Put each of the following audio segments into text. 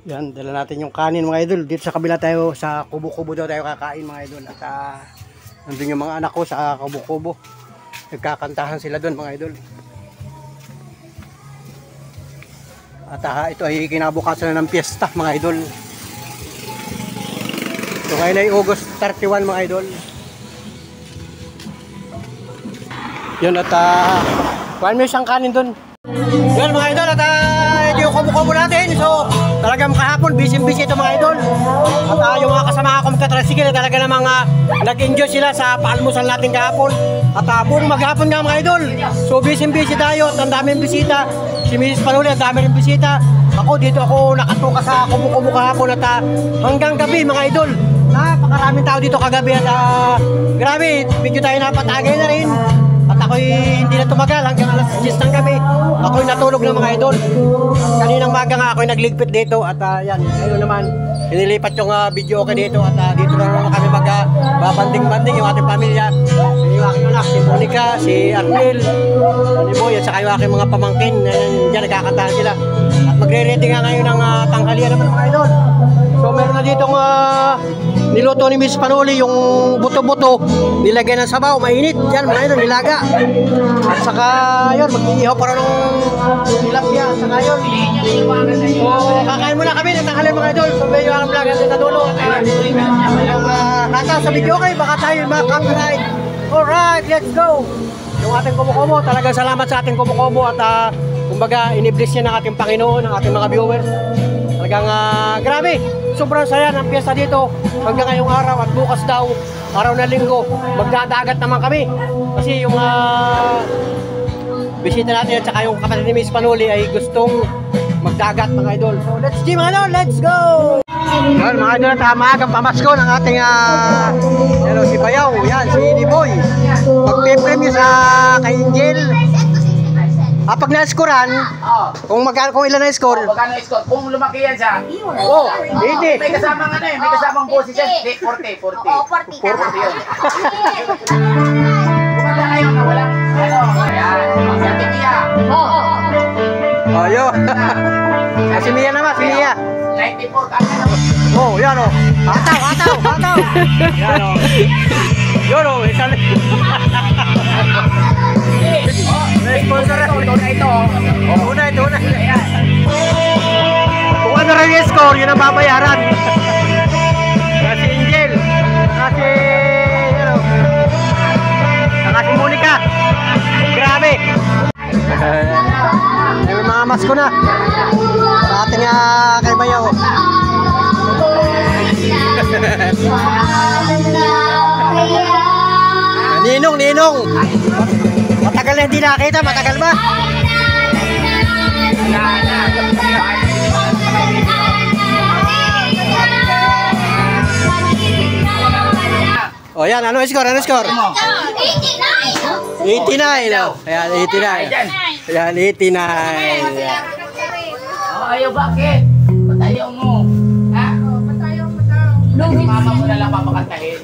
Yan, dala natin yung kanin mga idol. Dito sa kabila tayo, sa kubo-kubo daw tayo kakain mga idol. At nandun yung mga anak ko sa kubo-kubo. Nagkakantahan sila doon mga idol. At ito ay kinabukasan na ng piyesta mga idol. So ngayon ay August 31 mga idol. Yun at kuhaan mo isang kanin doon. Yun mga idol at ito yung kubo-kubo natin. So talagang kahapon busy-busy ito mga idol. At yung mga kasama ko magka-tricycle talaga namang nag-enjoy sila sa paalmusal natin kahapon. At buong maghapon nga mga idol. So busy-busy tayo at ang daming bisita. Si Mrs. Panuli ang dami rin bisita. Ako dito ako nakatuka sa kubo-kubo kahapon at hanggang gabi mga idol. Napakaraming tao dito kagabi at grabe, medyo tayo napatagay na rin. At ako'y hindi na tumagal hanggang alas 10 ng gabi. Ako'y natulog ng mga idol. At kaninang maga nga ako'y nagligpit dito. At yan, ngayon naman, inilipat yung video ko dito. At dito na naman kami magbabanding-banding yung ating pamilya. Yung aking anak, si Monica, si Arnel, si Boy, at saka yung aking mga pamangkin. Diyan nagkakantahan sila. At magre-ready nga ngayon ng tanghalian naman mga idol. So meron na ditong niluto ni Miss Panuli yung buto-buto, nilagay ng sabaw, mainit. Yan mga idol, nilaga. At saka yun, mag-iihaw para ng tilapia. At saka yun, so kakain muna kami ng tanghalian mga idol. So medyo ang vlog natin sa dulo. Nasa sa video kayo, baka tayo mga-copyright. Alright, let's go! Yung ating kubo-kubo, talagang salamat sa ating kubo-kubo. At kumbaga, inibless niya ng ating Panginoon, ng ating mga viewers. Talagang grabe, sobrang saya ng piyesta dito hanggang ngayong araw at bukas daw, araw na linggo, magdadagat naman kami. Kasi yung bisita natin at saka yung kapatid ni Miss Panuli ay gustong magdagat mga idol. So let's go mga idol, let's go! Yan mga idol, at maagang pamasko ng ating si Bayaw, yan, si Niboy. Magpe-premyo sa kay Angel. Pag na-scorean, kung ilan na score? Magkano score? Kung lumaki yan siya. Hindi. May kasamang may kasamang boses yan. 40. Oo, 40 ka. Kumanda kayo na walang, ayan, sa Timia. Yun. Si Mia naman, si Mia. 94 ka na. Yan o. Hataw. Yan o. Yun o, isang... Sponsor ito. Tunay. Kung ano rin yung score, yun ang babayaran. Kasi Angel, kasi Monica. Grabe. May mga masko na. Sa ating kay Bayaw. Ninong. Matagal na hindi nakita, matagal ba? Yan, ano score? 89. 89, no? Ayan, 89. Ayan, 89. Ayaw bakit? Patayaw mo. Ha? Patayaw. Mama mo na lang papakantahin.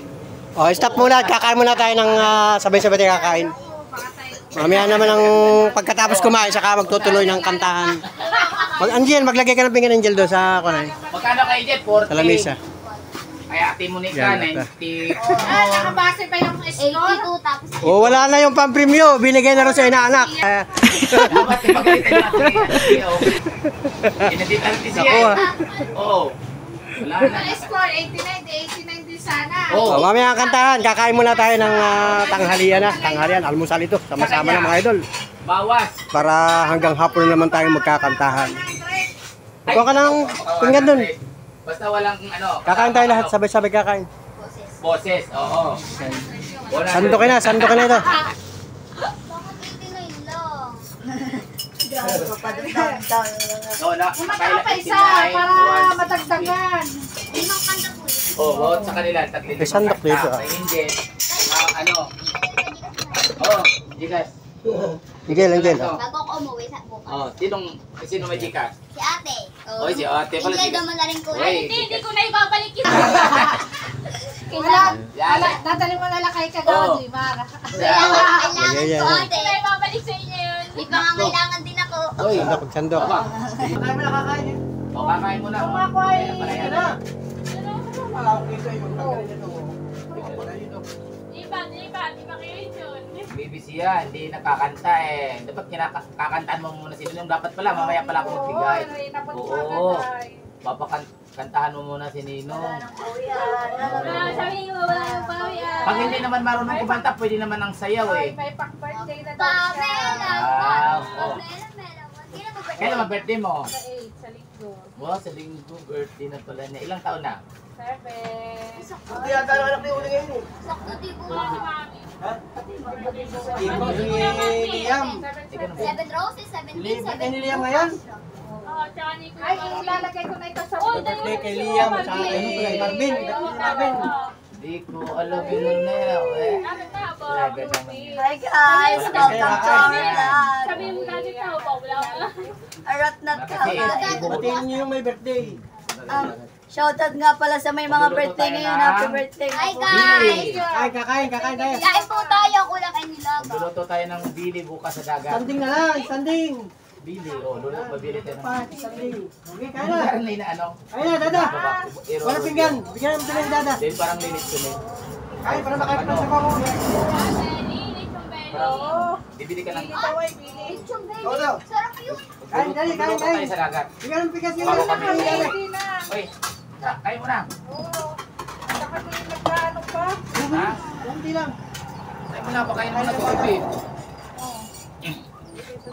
Stop muna, kakain muna tayo ng sabay-sabay tayo kakain. Mamaya naman ang pagkatapos kumain, saka magtutuloy ng kantahan. Angel, maglagay ka ng pinggan Angel doon sa kunay. Magkano kayo dyan? 40. Sa lamesa. Ay, Ate Monica, 90. Nakabase pa yung score? 82 tapos. Wala na yung pang-premyo. Binigay na rin sa inaanak. Dapat ipagalitan natin. Inaditan siya. Oo. Wala na. Score 89 din sana. Mamaya ang kantahan. Kakain muna tayo ng tanghalian na. Tanghalian, almusal ito. Sama-sama na mga idol. Bawas. Para hanggang hapon naman tayo magkakantahan. Kuha ka ng pinggan doon. Basta walang Kakain tayo lahat. Sabay-sabay kakain. Boses, oo. Sandukin na ito. Kumataka pa isa para matagdagan. Oo, sa kanila. May sandok dito. May Angel. Gigas. Angel. Bago ko umuwi sa bukas. Sino may gigas? Si ate. Si ate pala. Hindi naman na rin ko. Hindi ko na ibabalik yun. Dadali mo na lang kay Kagawad, Limar. Kailangan ko ate. Hindi na ibabalik sa inyo yun. Di pa nga kailangan din ako. Sandok. Kakain mo na kakain. Kakain mo na. Kung ako ay... Ayan na. Wala akong kita yung tanggalin nito. Wala dito. Lipat, lipat. Di ba kayo yun? BBC yan, hindi nakakanta eh. Dapat kakantaan mo muna si Ninong. Dapat pala, mamaya pala ako magbigay. Oo. Papakantahan mo muna si Ninong. Sabi niyo, wala yung bawi. Pag hindi naman marunong kumanta, pwede naman ang sayaw eh. May pang-birthday na daw siya. Wow. Oh. Kailan ba birthday mo? Sa 8, sa linggo. Wow, sa linggo birthday na pala niya. Ilang taon na? 7. Hindi yata ang anak ni Uli ngayon eh. Ikaw si Liam. Ikaw na ba? 7 roses, 17, Lipat ni Liam ngayon. Oo, tsaka ni Kuya. Ay, ilalagay ko na ito sa Oh, Birthday kay Liam at saka kay Marvin. Marvin. Hindi ko alam yun na eh. Ano na ba? Talaga naman yun. Hi guys, welcome to our vlog. Sabi mo dati tao ba? Wala ka. Arat na ka. Batiin niyo yung may birthday. Shoutout nga pala sa may mga birthday ngayon. Happy birthday. Hi Bili. Kakain tayo. Kain po tayo, kulang ay nilaga. Magluluto tayo ng bili bukas sa dagat. Standing na lang, standing. Bili, oh, luluto mabili tayo ng Pa, standing. Okay, kaya na. Parang na ano? Kaya na, dada. Wala pinggan. Bigyan naman sila yung dada. Then parang linis ko na. Kaya para makakita sa bako. Belly, yung belly. Parang bibili ka ng Oo daw. Sarap yun. Kain, dali, kain, Magluluto tayo kain. sa dagat. Bigyan ng pikas yung Bago dada. kami. Dali. Hindi na. Oy, kain mo na. Oo. Saka may nagkaano pa. Ha? Kunti lang. Kain mo na, pakain mo na ito, Bibi.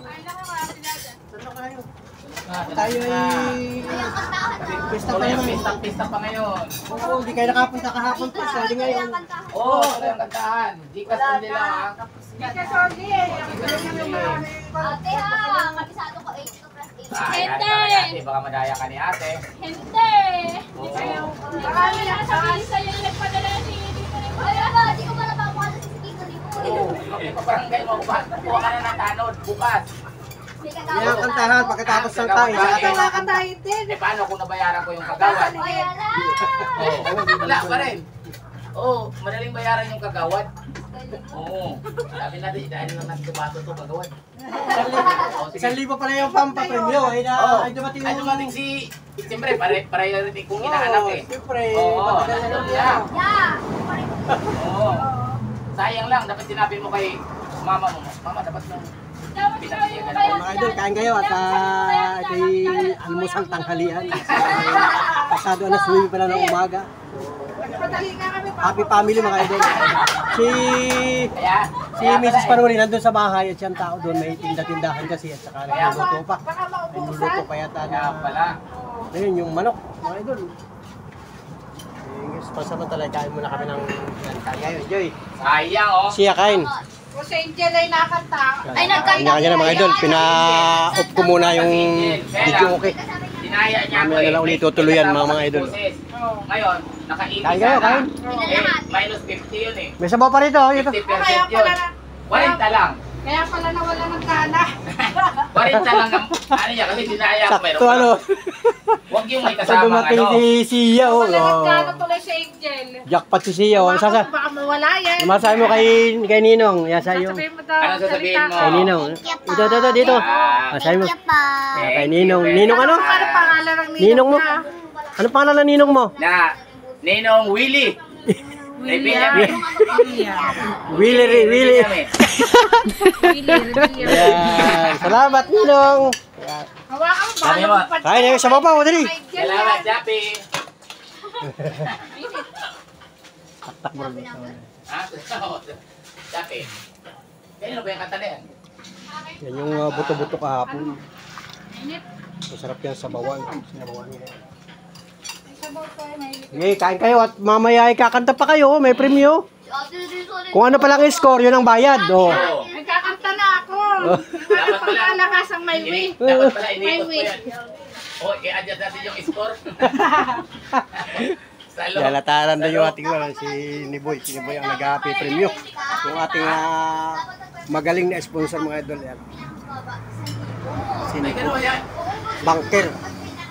Ay, nakakaya sila. Saan na kayo? Ah, Tayo na. ay... Pista pa Tuloy ang naman. pista pa ngayon. Oo, hindi kayo nakapunta kahapon pa. Sabi ngayon. Oo, tuloy ang kantahan. Di ka hindi lang ha. Hindi ka sorry eh. Ang galing ng mga... Ate ha, kabisado ko 8 to plus 8. Ah, yan, Hindi. kami ate. Baka madaya ka ni ate. Hindi. Oo. Marami na sabihin sa'yo yung nagpadala si Dito rin. Wala ba, di ko pala makuha sa Kiko ni Oo. Okay, paparangay mo. Kuha ka na ng tanod bukas. Yan ang kantahan pagkatapos ng tayo. Wala ka tayo din. Eh, paano kung nabayaran ko yung kagawad? Wala. Oo. Wala pa rin. Oo, madaling bayaran yung kagawad. Oo. Sabi natin, dahil lang natin tumato to kagawad. Oo, sige. 1,000 pala yung pampapremyo. Ay Oo. ay dumating Ay, dumating si... Siyempre, priority kong hinahanap eh. Siyempre, Oo. matagal na lang Yeah. yan. Yeah. Oo. Sayang lang, dapat sinabi mo kay mama mo. Mama, dapat lang. Dapat sabi mo kayo. Mga idol, kain kayo at kay almusal tanghalian. Pasado na suwi pa lang ng umaga. Nagpadali nga kami pa. Happy family mga idol. Si Kaya, Mrs. Panuli nandun sa bahay at siyang tao doon may tinda-tindahan kasi at saka nagluluto pa. Baka Nagluluto maubusan. pa yata kaya na pala. ayun yung manok mga idol. Pasamantala kain muna kami ng kain ngayon. Joy, Sayang oh. siya kain. O si Angel ay nakanta. Ay, nagkanta Kanya-kanya na mga idol, pina-off ko muna yung video okay. Dinaya niya ako Mamaya na lang ulit tutuloyan, mga idol. Ngayon, naka-80 Kain kayo, kain. minus 50 yun eh. May sabaw pa rito, ito. 50% Kaya yun. pala na. 40 lang. Kaya pala nawala ng gana. 40 lang ang ano niya kasi dinaya ako meron Sakto pa. ano. Huwag yung may Sa kasama dumating ano. si Sia, oh. Wala ng gana tuloy si Angel. Jackpot si Sia, oh. Ano sasa? Baka mawala yan. Masabi mo kay Ninong, yasa yung Sasabihin mo daw. Ano sasabihin mo? kay Ninong. Dito, dito. Masabi mo. Kay Ninong. Ninong ano? Ano pangalan ng Ninong mo? na? Ano pangalan ng Ninong mo? Na Ninong Willie. William. Willie, Willie. Yan. Salamat, Ninong. Yan. Hawakan mo, Sabi baka mo. magpatay. Kain na sa baba, dali. Salamat, Japi. Taktak mo rin. Ha? Japi. Kaya ba yung kanta na yan? Yan yung buto-buto kahapon. Masarap yan sa bawang. Sinabawan yan. Okay, kain kayo at mamaya ay kakanta pa kayo. May premyo. Kung ano palang score, yun ang bayad. Oh. Oo. Nagkakanta na ako. Ano pang lalakas ang may way? Dapat pala inikot May ko way. yan. O, i-adjust natin yung score. Sa loob. Lalataran na yung ating si Niboy. Si Niboy ang nag-happy premyo. Yung ating magaling na sponsor mga idol. Yan. Si May Niboy. gano'n yan. Bunker.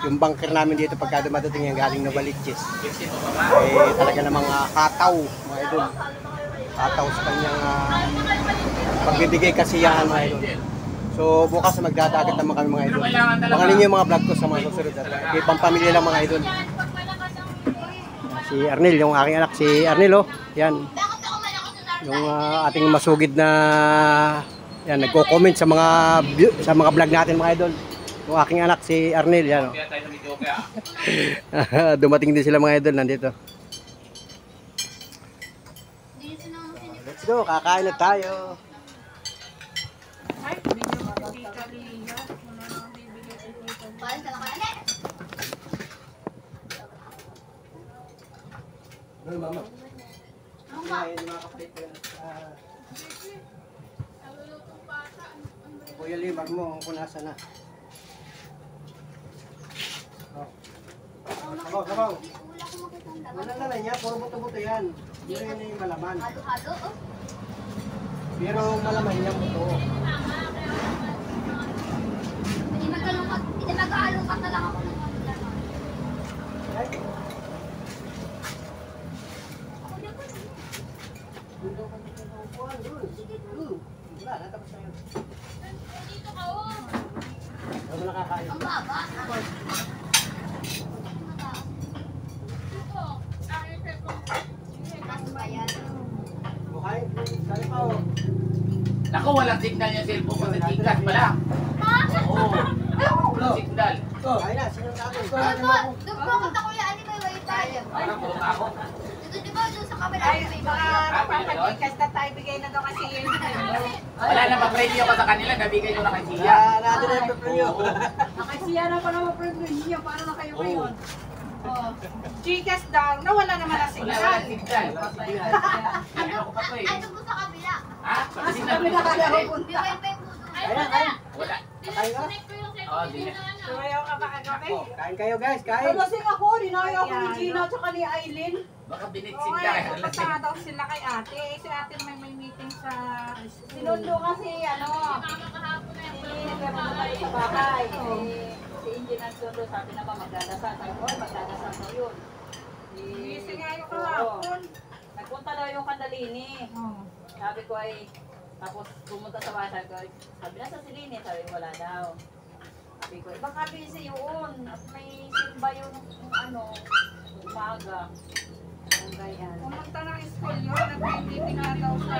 Yung bunker namin dito pagka dumadating yung galing na Balikchis. 50 mo pa ba? Eh, talaga namang hataw mga idol. Hataw sa kanyang pagbibigay kasiyahan mga idol. So bukas magdadagat naman kami mga idol. Pero kailangan talaga. Baka ninyo yung mga vlog ko sa mga susunod na tayo. Ibang pamilya lang mga idol. Si Arnel, yung aking anak, si Arnel oh. Yan. Yung ating masugid na yan, nagko-comment sa mga vlog natin mga idol. Yung aking anak, si Arnel, yan oh. Kaya tayo sa video kaya. Dumating din sila mga idol, nandito. Let's go, kakain na tayo. Ano mama? Kumain mga kapatid ko. Kuya Limag mo kung nasa na. Oh. Sabaw. Wala na niya, puro buto-buto yan. Hindi na yung malaman. Halo-halo, oh. Pero malaman niya buto. Hindi nag-aalungkat na lang ako ng mga Wala, natapos na yun. Dito ka, oh. Huwag mo nakakain. Ang baba. Dito. Ay, Taas ba yan? Bukay, sali pa oh. Naku, walang signal yung cellphone ko sa Gcash pala. Oo. Walang signal. Kain na, sino sa akin? Doon po ako kuya, ano may wifi? Parang puro ako. Dito di ba doon sa camera may wifi? Kapag-podcast na tayo, bigay na daw kasi yun. Wala na pa-preview ko sa kanila, nabigay ko na kay Sia. Natin na yung preview. Nakasiya na pa naman privilege. Paano na kayo ngayon? Oh. Chicas daw, nawala naman ang Wala signal. signal. Ano ko pa to eh. Ano po sa kabila? Ha? Kasi signal Kami ko sa nakalaw kanila. po. May wifi po doon. Ay, Ayan, wala. ayan. Wala. Disconnect ko yung Oh, cellphone di- na ano. Sumayaw ka ba kagabi? Kain kayo guys, kain. Ay, lasing ako. Dinaya ako ni Gina at saka ni Aileen. Baka binitsin Oo, ka. eh, pupunta nga daw sila kay ate. Eh, si ate may meeting sa... Sinundo kasi, ano, Mama kahapon na si yung Nagkaroon tayo sa bahay. Si Engineer Sundo, sabi na ba magdadasal. Sabi ko, magdadasal daw yun. Gising nga yung kahapon. Nagpunta daw yung Kandalini. Sabi ko ay, tapos pumunta sa bahay, sabi ko, sabi na sa Silini, sabi ko, wala daw. Sabi ko, baka busy yun. At may simba yung ano, umaga. Ang ganyan. Pumunta ng school yun, nag-meeting nga daw sa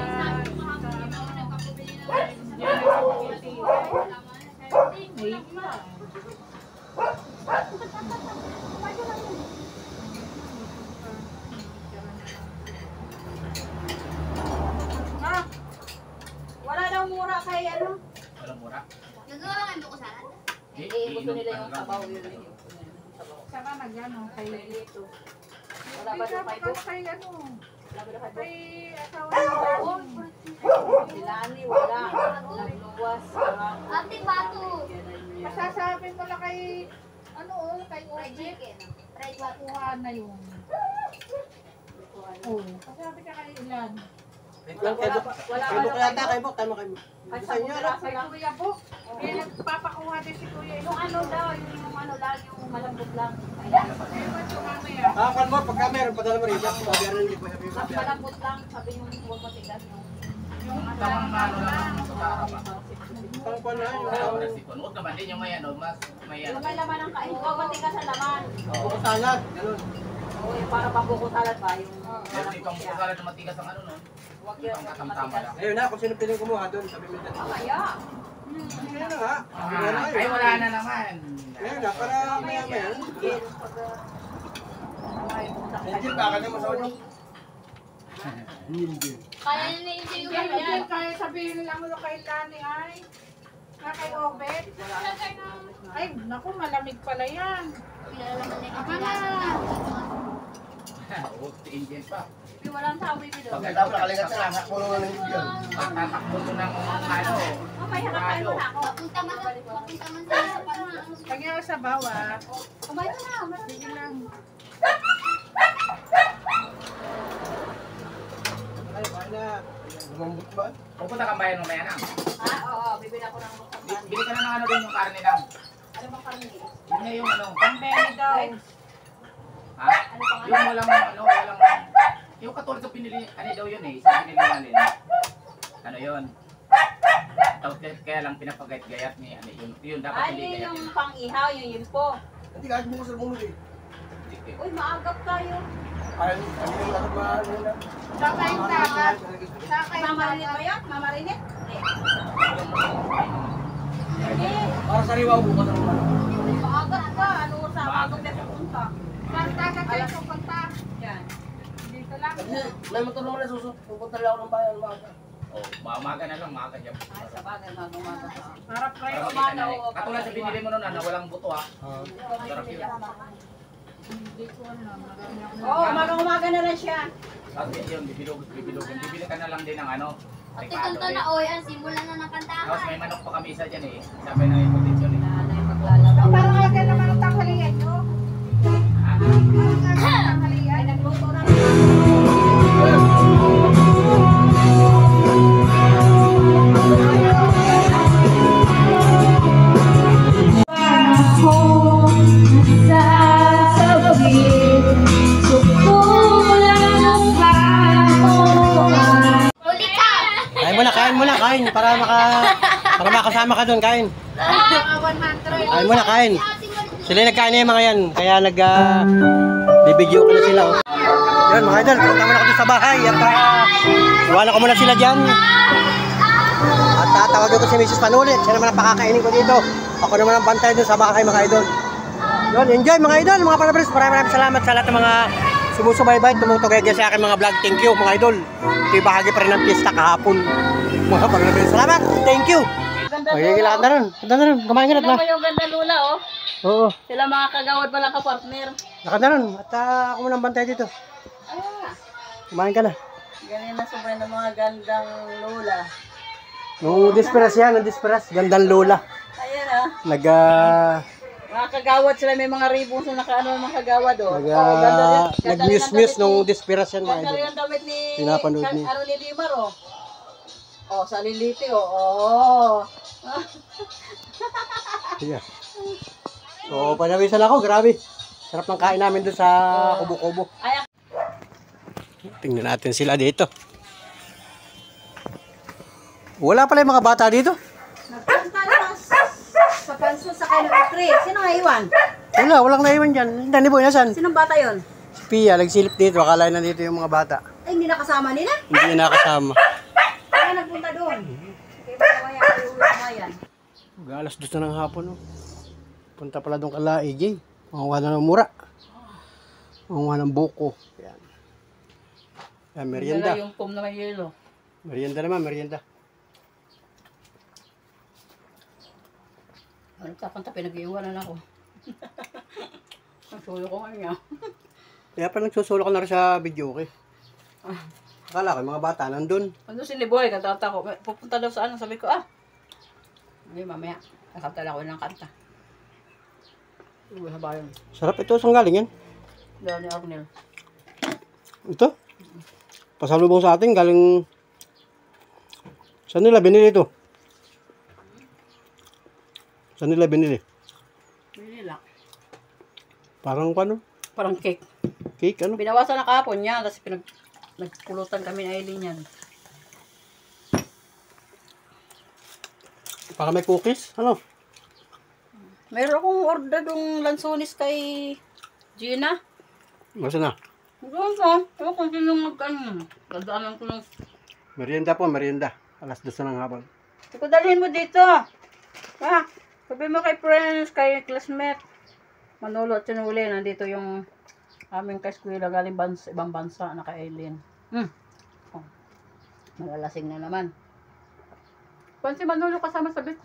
Ah, wala daw mura kay ano. Walang mura. Nagawa ka ng bukusalan? Eh, gusto nila yung sabaw yun. Sabaw. Saka nag-ano, kay Dito. Wala ba daw kay Book? kay ano, Wala ba daw kay Book? kay asawa ng Baon. Sila ni wala. Nagluwas. Ate Bato. Masasabi ko na kay, ano kay Fried Oji, chicken. Fried bato. kuha na yun. Oo. Kasabi ka kay Ilan. Kay Buk yata, kay Buk. Tama kay Buk. Ay, Sa inyo, ano? Kay Kuya Buk, eh nagpapakuha din si Kuya Yung ano daw, yung ano lang, yung malambot lang. mamaya. Kapan mo, pagka meron, padala mo rin. Babayaran hindi ko sabi mo. Malambot lang, sabi yung huwag matigas yung Tamang ano lang. Pang pan na yun. Huwag naman din yung may ano, mas may ano. yung may laman ng kain, huwag matigas ang laman. Buko salad, ganun. Oo, yung para pabuko salad ba, yung Pero di pang bukasalan na matigas ang ano no. huwag yun, Ang huwag katamtama matigas. lang. Ayun na, kung sino piling kumuha doon, sabi mo dyan. Kaya, Ayun na nga. Ayun na Ay wala na naman. Ayun na, para maya-maya. Engine, baka na masawa nyo. Kaya na na-enjoy yung Kaya ganyan. kaya sabihin lang mo kay Lani ay, na kay Obet. Ay, naku, malamig pala yan. Pinalalaman niya Ama yung na. Huwag si Indian pa. walang tawid dito. Pagkatapos nakalikat sa anak mo naman ng Indian. Pagtatakbo mo ng ano. Mamaya nakakain mo na ako. Papunta man sa pamilya. Kanya sa bawat. Kumain ka na, marami. Sige lang. Ay, baka na. Lumambot ba? Pupunta kang bayan mamaya na. Ah, oo, bibili ako ng buksan. Bili ka na ng ano din yung karne lang. Ano bang kami? Yun na yung ano. Pambeli daw. Ha? Yung walang ano, walang... Yung katulad sa pinili, ano daw yun eh. Sa pinili natin. Ano yun? kaya lang pinapagayat-gayat ni ano, yun dapat Ano hindi gayat. yung pang-ihaw, yung yun po. Hindi kahit bukas na bumuli. Uy, maagap tayo. Ay, ano yung lahat mahal nila? Saka yung dagat. Saka yung Mamarinit dagat. ba yan? Mamarinit? Para sariwa bukas na bumuli. Maagap ka. Ano sa maagap na pupunta? Saan dagat kayo pupunta? Yan. Dito lang. May motor naman na susok. Pupunta lang ako ng bayan umaga. Oh, maaga na lang, maaga yan. Ay, sa bagay, magumaga ka. Harap Para kayo. makita na eh. Katulad sa binili mo nun, ano, walang buto ha. Sarap yun. Oo, umaga na lang siya. Tapos yun, bibilog. Bibili ka na lang din ng ano, Ate Ricardo kanta eh. na, oy, ang simulan na ng Tapos kantahan. may manok pa kami isa dyan eh. Sabi na yung kondisyon eh. Nanay maglalaro. So, parang aga naman ang tanghalian nyo. Ah, Parang aga ang tanghalian. Ay, nagluto na. Huli ka! Kain muna, kain. Para makasama ka doon, kain. Kain muna, kain. Sila nagkain na yung mga yan. Kaya bibidyo ko na sila. Oh. Yun, mga idol. Punta muna ako doon sa bahay. At iwanan ko muna sila dyan. At tatawagin ko si Mrs. Panulit. Siya naman ang pakakainin ko dito. Ako naman ang bantay doon sa bahay, mga idol. Yun, enjoy mga idol, mga palabras. Maraming salamat sa lahat ng mga sumusubaybay, tumutugay sa akin mga vlog. Thank you mga idol. Ito yung bahagi pa rin ng pista kahapon. Mga palabras, salamat. Thank you. Okay, lakad na rin. Lakad na rin. Kumain ka na. Tignan mo yung ganda lula, oh. Oo. Sila mga kagawad palang kapartner. Lakad na rin. At ako muna ang bantay dito. Ah, Kumain ka na. ganyan na sobrang ng mga gandang lula. Nung disperas yan, nung disperas. Gandang lola. Ayan, ah. Mga kagawad sila, may mga ribbons na nakaano ng mga kagawad, oh. Oh, ganda rin. Ganda rin ang Nag-muse-muse damit nung ni- disperas yan mga Ganda idol. rin ang damit ni... Pinapanood ni- Ano ni Limar, oh. Oh, sa Liliti, oh. Oh. Sige. So, panawisan ako, grabe. Sarap ng kain namin doon sa kubo-kubo. Ay, Tingnan natin sila dito. Wala pala yung mga bata dito. nagpunta na sa panso sa kayo ng tree. Sino nga iwan? Walang naiwan dyan. Dani boy, nasan? Sinong bata yon? Si Pia, nagsilip dito. Akala nandito yung mga bata. Ay, hindi nakasama nila. Hindi na nakasama. Kaya nagpunta doon. Kaya ba kaya kayo umayan? Alas 2 na ng hapon. Oh. Punta pala doon kala AJ. Manguha na ng mura. Manguha ng buko. Yan. Yan, merienda. Yung pom na may yelo. Merienda naman, merienda. Ano tapang pinag-iwanan ako. Ang suyo ko ngayon. Kaya pa nagsusulok ka na rin sa video, okay? Akala ko, mga bata nandun. Ano si Liboy, kantata ko. Pupunta daw sa ano, sabi ko, hindi, mamaya. Nakanta lang ako ng kanta. Uy, haba yun. Sarap ito. Saan galing yan? Daw ni Arnel. Ito? Pasalubong sa atin. Galing... Saan nila binili ito? Saan nila binili? Binila. Parang ano? Parang cake. Cake ano? Binawasan na kahapon niya, tapos nagpulutan kami na Aileen yan. Baka may cookies? Ano? Mayroon akong order ng lansones kay Gina. Masa na? Doon po. Ewan kung sino mag-ano. Dadaanan ko ng... Merienda po, merienda. Alas 2 na ng hapon. Ito, dalhin mo dito. Sabi mo kay friends, kay classmate. Manolo at Sinuli, nandito yung aming ka-eskwela galing ibang bansa na kay Aileen. Oh. Malalasing na naman. Kung si Manolo kasama sa beach.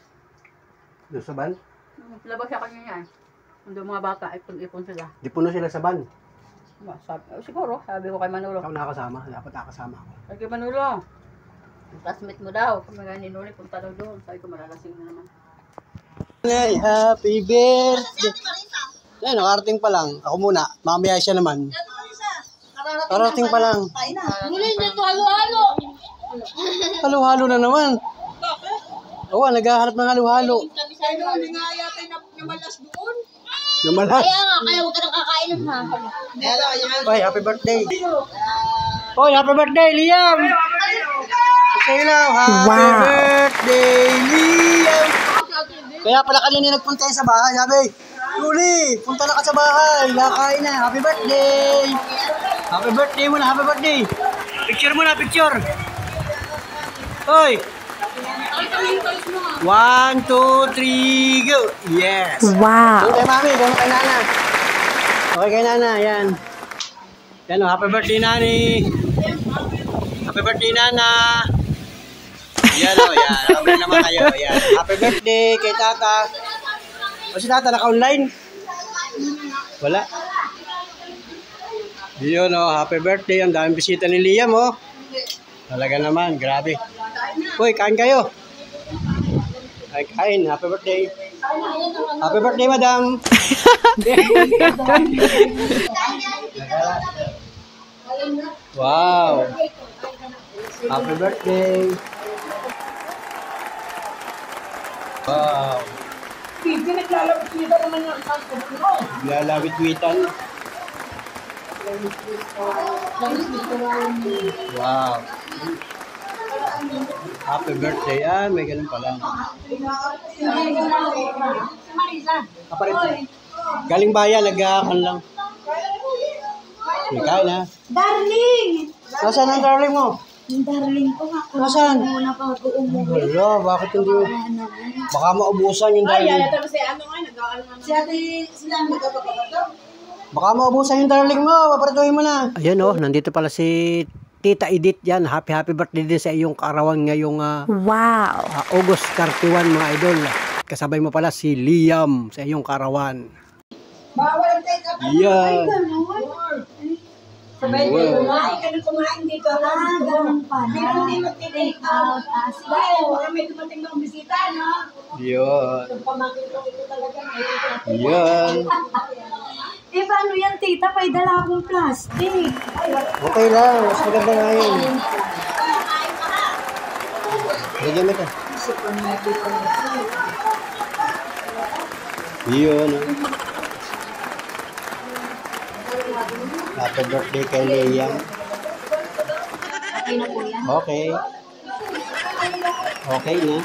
Doon sa van? Labas siya kanina eh. Nandun mga bata, ipon sila. Di puno sila sa van. Siguro, sabi ko kay Manolo. Ako nakasama. Dapat nakasama ako. Sabi kay Manolo, yung classmate mo daw. Kung mga ninuli, punta daw doon. Sabi ko, malalasing na naman. Hey, happy birthday! Yan, nakarating pa lang. Ako muna. Mamaya siya naman. Nakarating pa lang. Huli na ito, halo-halo! Halo-halo na naman. Oo, naghahanap ng halo-halo. Hindi nga yata namalas doon. Namalas. Kaya huwag ka nang kakain ha. Bye, happy birthday. Hoy, happy birthday, Liam! Say now, happy birthday! birthday, Liam! Kaya pala kanina nagpunta yan sa bahay, sabi, Luli, punta na ka sa bahay, nakain na, happy birthday! Happy birthday muna, happy birthday! Picture muna, picture! Hoy! 1, 2, 3, go! Yes! Wow! Doon kay mami, doon kay nana. Okay kay nana, yan. Yan o, happy birthday nani. Happy birthday nana. Yan o, yan. Happy naman kayo, yan. Happy birthday kay tata. O si tata, naka-online? Wala. Yun o, happy birthday. Ang daming bisita ni Liam o. Talaga naman, grabe. Uy, kain kayo. Kain, happy birthday. Happy birthday, madam. Wow. Happy birthday. Wow. Lalawit-witan. Wow. Happy birthday. Ah, may ganun pala. Kapalit. Galing bayan, nag-aakan lang. May kain ha. Darling! Nasaan ang darling mo? Yung darling ko nga. Nasaan? Muna pa ako umuwi. Wala, bakit hindi? Baka maubusan yung darling. Si ate, sila ang nagkakapagod. Baka maubusan yung darling mo, paparatuhin mo na. Ayan oh, nandito pala si Tita Edith yan. Happy birthday din sa iyong kaarawan ngayong Wow! August 31 mga idol. Kasabay mo pala si Liam sa iyong kaarawan. Yan. Sabay Wow. Kumain dito. ganun pala. Pero hindi mag-take out. Baka may dumating ng bisita, no? Yan. Pamangkin ko ito talaga. Yan. Eh, paano yan, tita? May dala akong plastic. Okay lang. Mas maganda nga yun. Lagyan mo ito. Yun. Happy birthday kay Liam. Okay na po yan. Okay. Okay na.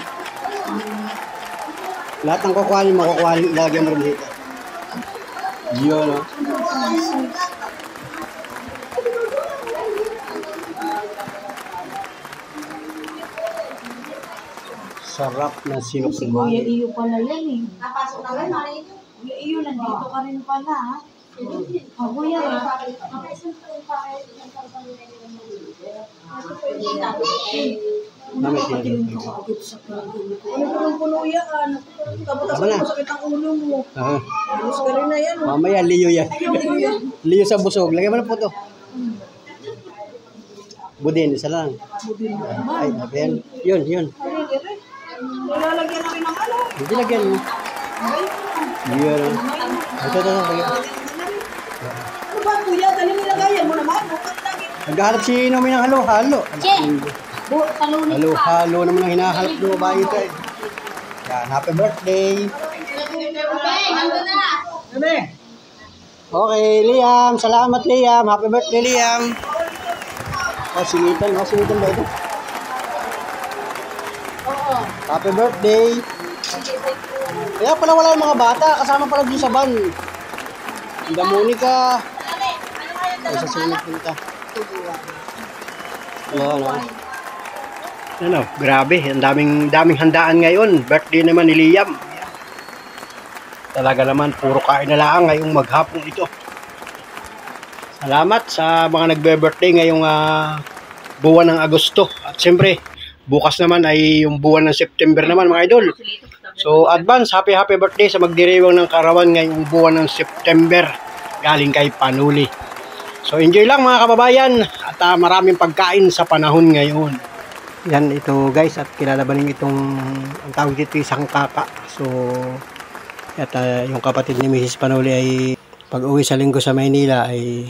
Lahat ng kukuhanin, makukuhanin, lagyan mo rin dito. Yun, no? Sarap na sinuksuman. Kuya Iyo pala yan eh. Napasok na rin, Kuya Iyo, nandito ka rin pala ha. Kuya. Mami, sino? Puno yan. Tapos Tama na. masakit ang ulo mo. Aha. Tapos ka rin na yan. Mamaya, Leo yan. Leo sa busog. Lagyan mo na po ito. Budin, isa lang. Ay, yan. Yun. Nilalagyan na rin ng ano. Hindi lagyan mo. Yun. Ito. Ano ba kuya? Dali nilagayan mo naman. Naghahanap si Nomi ng halo-halo. Talunin Halo-halo naman ang hinahanap ng babae ito eh. Yan, happy birthday. Okay, Liam. Salamat, Liam. Happy birthday, Liam. Singitan ba ito? Happy birthday. Kaya pala wala yung mga bata. Kasama pala dun sa van. Ida Monica. Ay, sa sunod punta. Ano, grabe. Ang daming handaan ngayon. Birthday naman ni Liam. Talaga naman, puro kain na lang ngayong maghapon ito. Salamat sa mga nagbe-birthday ngayong buwan ng Agosto. At siyempre, bukas naman ay yung buwan ng September naman mga idol. So, advance, happy birthday sa magdiriwang ng karawan ngayong buwan ng September. Galing kay Panuli. So, enjoy lang mga kababayan. At maraming pagkain sa panahon ngayon. Yan ito guys, at kilalabanin itong ang tawag dito isang kaka. So, at yung kapatid ni Mrs. Panuli ay pag uwi sa linggo sa Maynila ay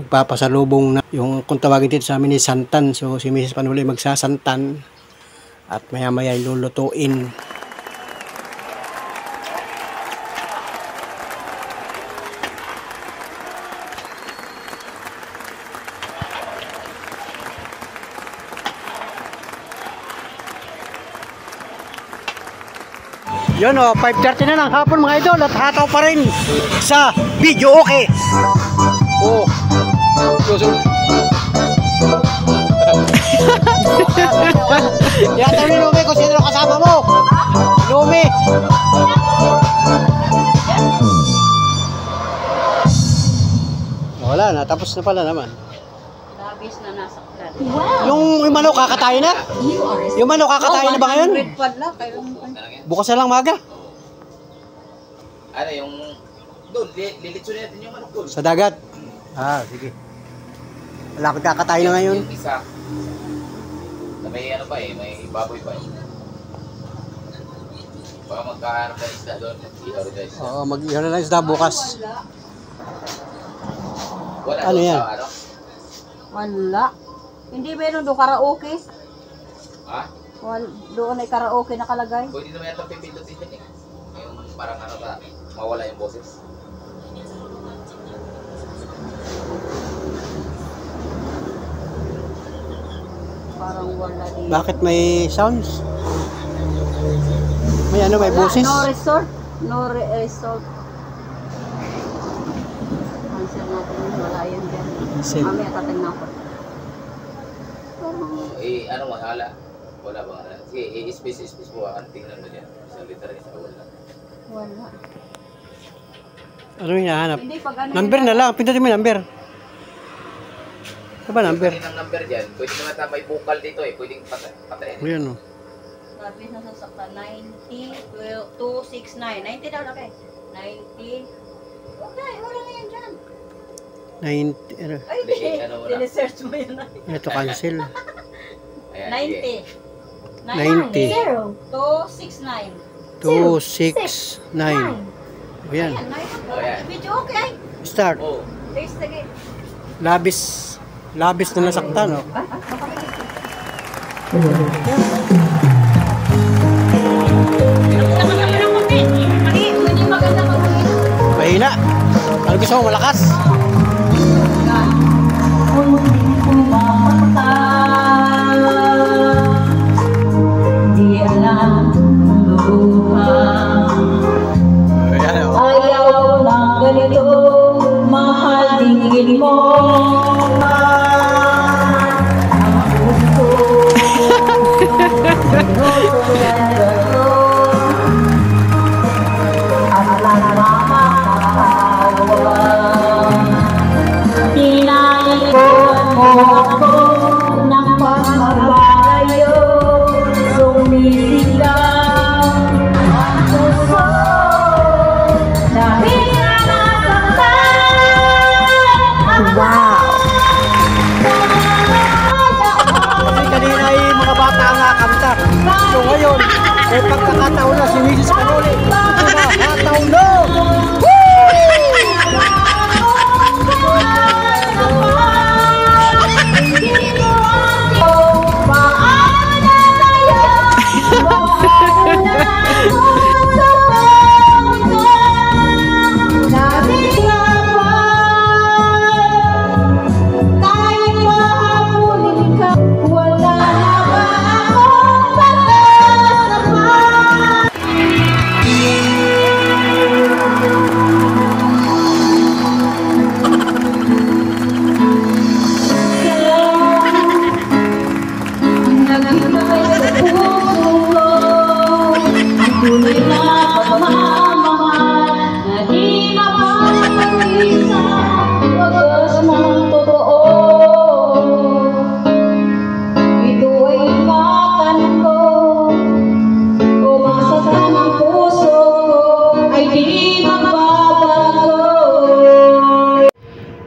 magpapasalubong na yung kung tawagin dito sa amin ni Santan. So si Mrs. Panuli magsasantan at maya maya lulutuin. Yun o, 5:30 na ng hapon mga idol at hataw pa rin sa video okay. Oh. Yata ni Lumi kung sino kasama mo. Lumi. Wala na, tapos na pala naman. Labis na nasaktan. Yung manok kakatayin na? Yung manok kakatayin na ba ngayon? Pala, kailangan pa. Bukas na lang maga. Ano yung... Doon, lilitsunin natin yung manok doon. Sa dagat. Ah, sige. Wala kang kakatayin na ngayon. Yung isa. Na may ano pa eh, may baboy pa eh. Baka magkaharap na isda doon. Mag-ihaw na isda. Oo, mag-ihaw na lang isda bukas. Wala Ano doon yan? sa ano? Wala. Hindi meron doon karaoke. Ha? Doon ay karaoke nakalagay. Pwede naman yata pipindutin din eh. Yung parang ano ka, mawala yung boses. Parang wala din. Bakit may sounds? May ano, may boses? No resort. No resort. Cancel natin yun. Wala yan dyan. Cancel. Mamaya tatingnan ko. Eh, ano mahala? Wala bang ano? Sige, space po. Ano tingnan mo dyan? Isang literal, isa wala. Wala. Ano yung hinahanap? Hindi pag ano. Number na lang. Pindutin mo yung number. Ano ba number? Pwede ng number dyan. Pwede naman tayo may bukal dito eh. Pwedeng patayin. Ayan o. Sabi na sasaktan. 90, 12, 269. 90 daw na kayo. 90. Okay, wala na yan dyan. 90. Ano? Ay, Hindi, ano mo na. tinisearch mo yun. Ito cancel. Ayan, 90. 90. 269. 269. Ayan. Ayan, 90. Ayan. Video okay. Start. Oh. Taste again. Labis na nasaktan. Oh. Hindi maganda mag-uwi. Mahina. Ano gusto mo? Malakas? Di alam luha. Ayan o. Ayaw ng ganito, mahal tingin mo. Ang gusto, at nagmamakawa. Tinalikod mo ako ng pagmabalayo, sumisigaw ang puso. Dahil nga nasaktan. Wow! Kasi kanina ay mga bata ang nakakanta. So ngayon, may pagkakataon na si Mrs. Panoli. Ito na, hataw na!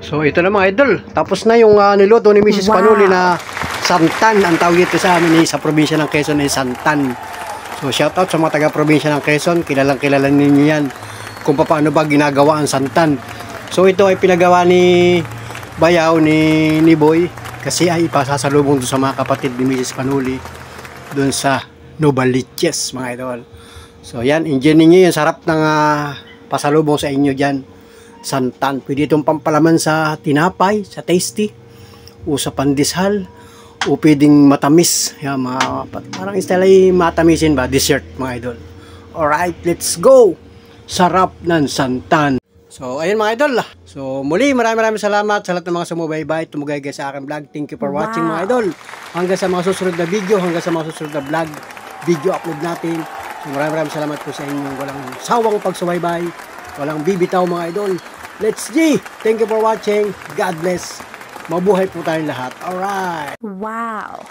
So ito na mga idol, tapos na yung niluto ni Mrs. Panuli na santan. Ang tawag ito sa amin sa probinsya ng Quezon ay santan. So shout out sa mga taga-probinsya ng Quezon, kilalang kilala ninyo yan kung paano ba ginagawa ang santan. So ito ay pinagawa ni Bayaw ni Boy kasi ay ipasasalubong doon sa mga kapatid ni Mrs. Panuli doon sa Novaliches mga idol. So yan, enjoy ninyo yung sarap ng pasalubong sa inyo dyan. Santan, pwede itong pampalaman sa tinapay, sa tasty, o sa pandesal, o pwedeng matamis. Yan, parang style ay matamisin ba, dessert mga idol. Alright, let's go! Sarap ng santan. So, ayun mga idol. So, muli, maraming salamat sa lahat ng mga sumubaybay, tumugay sa aking vlog. Thank you for watching mga idol. Hanggang sa mga susunod na video, hanggang sa mga susunod na vlog, video upload natin. So, maraming salamat po sa inyong walang sawang pagsubaybay, walang bibitaw mga idol. Let's G! Thank you for watching. God bless. Mabuhay po tayong lahat. Alright! Wow!